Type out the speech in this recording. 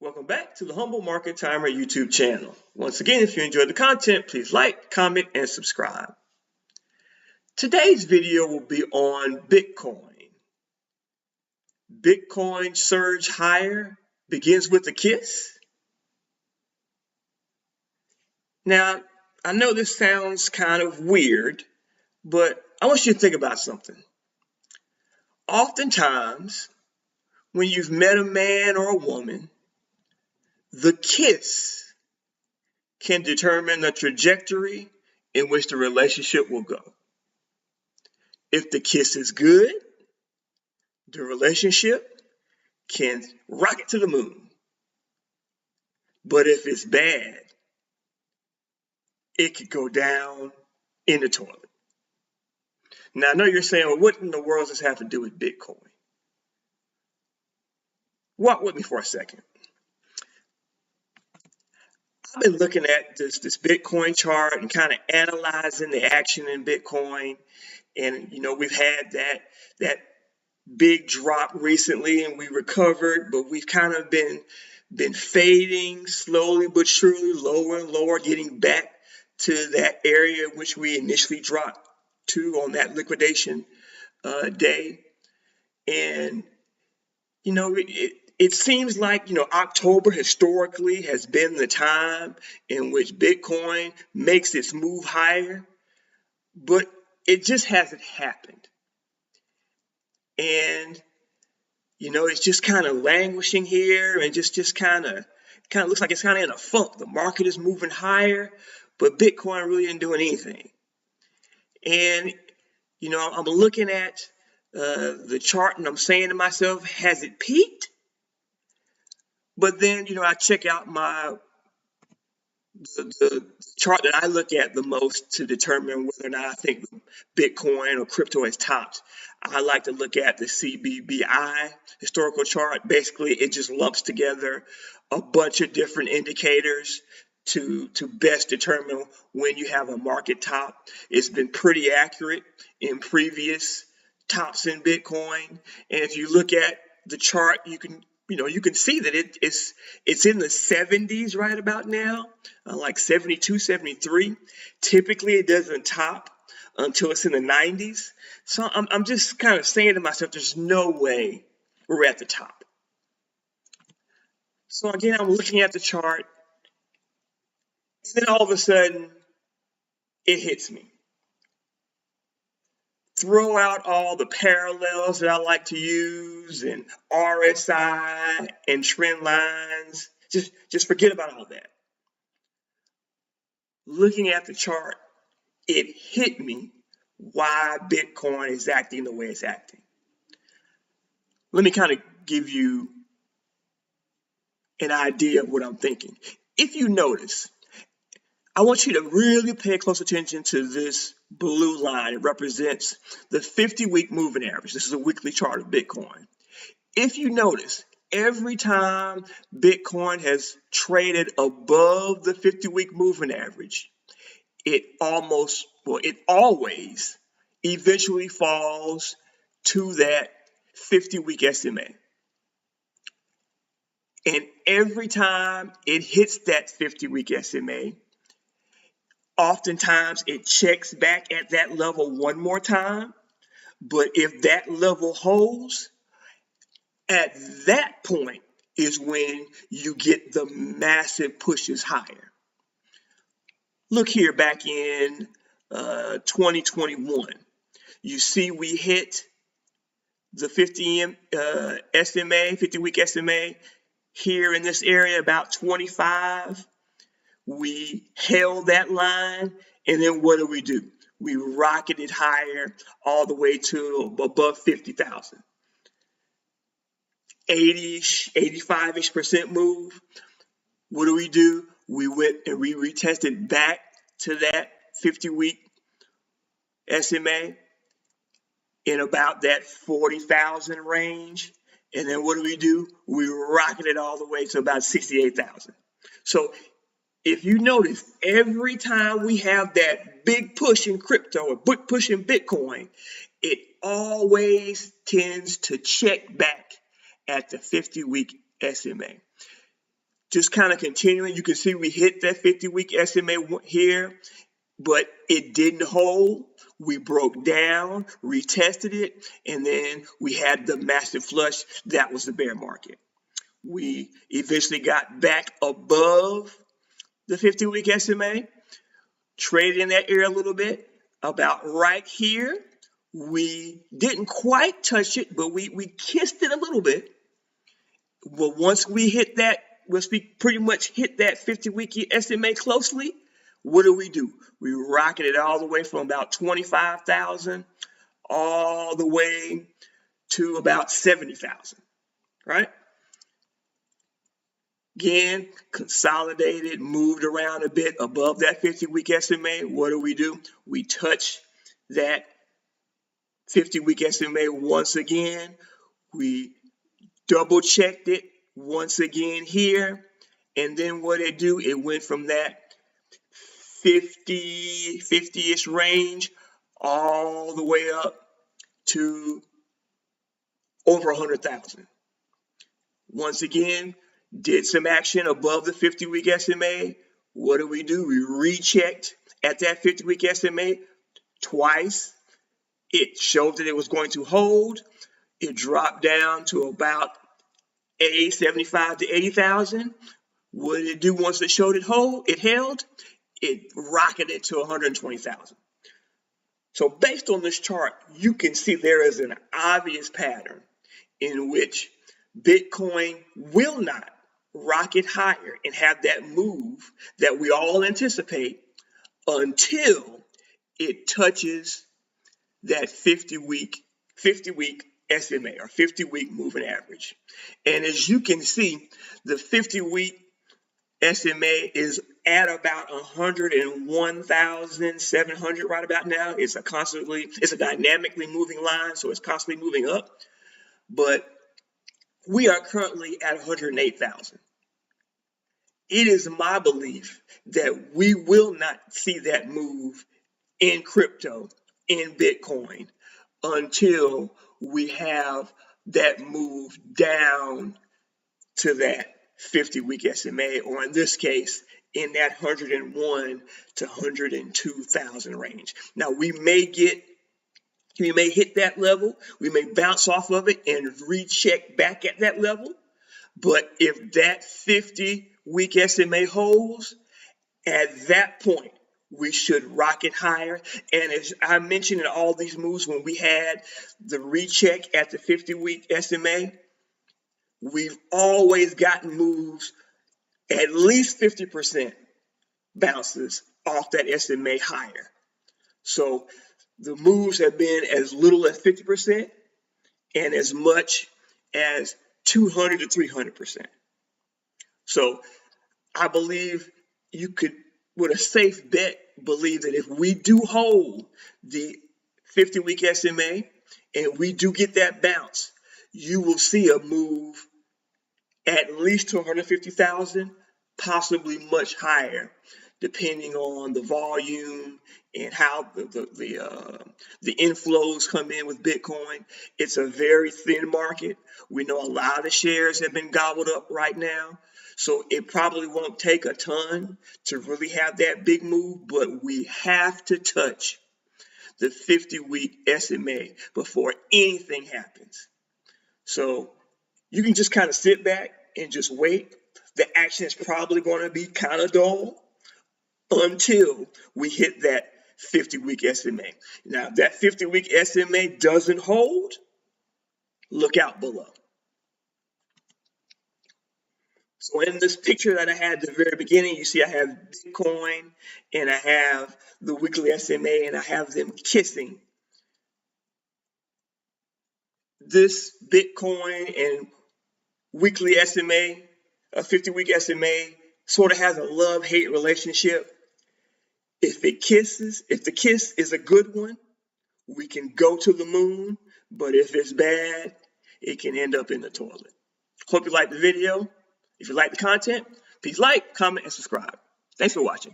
Welcome back to the Humble Market Timer YouTube channel. Once again, if you enjoyed the content, please like, comment, and subscribe. Today's video will be on Bitcoin. Bitcoin surge higher begins with a kiss. Now, I know this sounds kind of weird, but I want you to think about something. Oftentimes, when you've met a man or a woman, the kiss can determine the trajectory in which the relationship will go. If the kiss is good, the relationship can rocket to the moon. But if it's bad, it could go down in the toilet. Now, I know you're saying, well, what in the world does this have to do with Bitcoin? Walk with me for a second. I've been looking at this Bitcoin chart and kind of analyzing the action in Bitcoin. And, we've had that big drop recently and we recovered, but we've kind of been fading slowly but surely, lower and lower, getting back to that area in which we initially dropped to on that liquidation day. And, it seems like, October historically has been the time in which Bitcoin makes its move higher, but it just hasn't happened. And, it's just kind of languishing here and just kind of looks like it's kind of in a funk. The market is moving higher, but Bitcoin really isn't doing anything. And, I'm looking at the chart and I'm saying to myself, has it peaked? But then, I check out the chart that I look at the most to determine whether or not I think Bitcoin or crypto has topped. I like to look at the CBBI historical chart. Basically, it just lumps together a bunch of different indicators to best determine when you have a market top. It's been pretty accurate in previous tops in Bitcoin. And if you look at the chart, you can see that it's in the 70s right about now, like 72, 73. Typically, it doesn't top until it's in the 90s. So I'm just kind of saying to myself, there's no way we're at the top. So again, I'm looking at the chart, and then all of a sudden, it hits me. Throw out all the parallels that I like to use and RSI and trend lines. Just forget about all that. Looking at the chart, it hit me why Bitcoin is acting the way it's acting. Let me kind of give you an idea of what I'm thinking. If you notice, I want you to really pay close attention to this blue line. It represents the 50-week moving average. This is a weekly chart of Bitcoin. If you notice, every time Bitcoin has traded above the 50-week moving average, it always eventually falls to that 50-week SMA. And every time it hits that 50-week SMA, oftentimes it checks back at that level one more time. But if that level holds, at that point is when you get the massive pushes higher. Look here back in 2021. You see we hit the 50-week SMA here in this area about 25. We held that line, and then what do? We rocketed higher all the way to above 50,000. 80-ish, 85-ish% move. What do? We went and we retested back to that 50-week SMA in about that 40,000 range. And then what do? We rocketed all the way to about 68,000. So if you notice, every time we have that big push in crypto or big push in Bitcoin, it always tends to check back at the 50-week SMA. just kind of continuing. You can see we hit that 50-week SMA here, but it didn't hold. We broke down, retested it, and then we had the massive flush. That was the bear market. We eventually got back above the 50-week SMA, traded in that area a little bit. About right here, we didn't quite touch it, but we kissed it a little bit. But once we hit that, once we pretty much hit that 50-week SMA closely, what do? We rocketed it all the way from about 25,000 all the way to about 70,000, right? Again, consolidated, moved around a bit above that 50-week SMA. What do? We touch that 50-week SMA once again. We double checked it once again here. And then what it do? It went from that 50-ish range all the way up to over 100,000. Once again, did some action above the 50-week SMA. What do? We rechecked at that 50-week SMA twice. It showed that it was going to hold. It dropped down to about 75 to 80,000. What did it do once it showed it hold? It held. It rocketed to 120,000. So based on this chart, you can see there is an obvious pattern in which Bitcoin will not rocket higher and have that move that we all anticipate until it touches that 50-week SMA or 50-week moving average. And as you can see, the 50-week SMA is at about 101,700 right about now. It's a dynamically moving line, so it's constantly moving up. But we are currently at 108,000. It is my belief that we will not see that move in crypto, in Bitcoin, until we have that move down to that 50-week SMA, or in this case, in that 101 to 102,000 range. Now, we may hit that level, we may bounce off of it and recheck back at that level, but if that 50-week SMA holds, at that point, we should rocket higher. And as I mentioned in all these moves, when we had the recheck at the 50-week SMA, we've always gotten moves at least 50% bounces off that SMA higher. So the moves have been as little as 50% and as much as 200 to 300%. So I believe you could, with a safe bet, believe that if we do hold the 50-week SMA and we do get that bounce, you will see a move at least to 150,000, possibly much higher, depending on the volume and how the inflows come in with Bitcoin. It's a very thin market. We know a lot of shares have been gobbled up right now. So it probably won't take a ton to really have that big move, but we have to touch the 50-week SMA before anything happens. So you can just kind of sit back and just wait. The action is probably going to be kind of dull until we hit that 50-week SMA. Now, if that 50-week SMA doesn't hold, look out below. So in this picture that I had at the very beginning, you see I have Bitcoin and I have the weekly SMA and I have them kissing. This Bitcoin and weekly SMA, a 50-week SMA, sort of has a love-hate relationship. If the kiss is a good one, we can go to the moon, but if it's bad, it can end up in the toilet. Hope you liked the video. If you like the content, please like, comment, and subscribe. Thanks for watching.